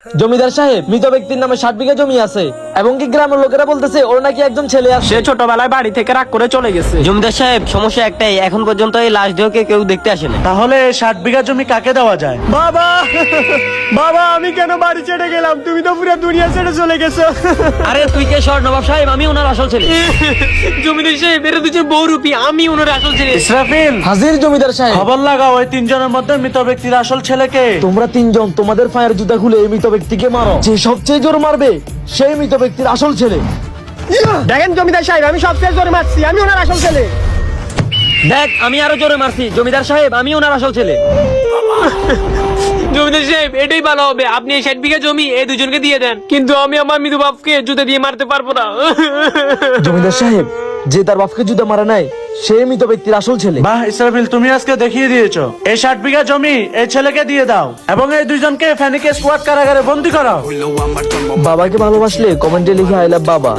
জমিদার সাহেব, মৃত ব্যক্তির নামে 60 বিঘা জমি আছে এবং কি গ্রামের লোকেরা বলতেছে ওর নাকি একজন ছেলে আছে। সে ছোটবেলায় বাড়ি থেকে রাগ করে চলে গেছে। জমিদার সাহেব, সমস্যা একটাই, এখন পর্যন্ত এই লাশ দেহকে কেউ দেখতে আসে না। তাহলে 60 বিঘা জমি কাকে দেওয়া যায়? বাবা, বাবা, আমি কেন বাড়ি ছেড়ে গেলাম? তুমি তো পুরো দুনিয়া ছেড়ে চলে গেছো। আরে তুই কে স্বর নবাব সাহেব? আমি ওনার আসল ছেলে। জমিদার সাহেব, এরা দুজন বহুরূপী, আমি ওনার আসল ছেলে। ইসরাফিল, হাজির জমিদার সাহেব। খবর লাগাও ওই তিনজনের মধ্যে মৃত ব্যক্তির আসল ছেলেকে। তোমরা তিনজন তোমাদের পায়ের জুতা খুলে এই মৃত ব্যক্তিকে মারো। যে সবচেয়ে জোর মারবে সেই মৃত ব্যক্তির আসল ছেলে। দেখেন জমিদার সাহেব, আমি সবচেয়ে জোরে মারছি, আমি ওনার আসল ছেলে। দেখ, আমি আরো জোরে মারছি। জমিদার সাহেব, আমি ওনার আসল ছেলে। জমিদার সাহেব, এটাই ভালো হবে, আপনি এই 60 বিঘা জমি এই দুজনকে দিয়ে দেন, কিন্তু আমি আমার মৃত বাপকে জুতা দিয়ে মারতে পারবো না। জমিদার সাহেব, যে তার বাপকে জুতা মারা নাই সেই মৃত ব্যক্তির আসল ছেলে। বাহ ইসরাফিল, তুমি আজকে দেখিয়ে দিয়েছো। এই 60 বিঘা জমি এই ছেলেকে দিয়ে দাও এবং এই দুইজনকে ফেনিকে স্কোয়াড কারাগারে বন্দী করাও। বাবাকে ভালোবাসলে কমেন্টে লিখে আই লাভ বাবা।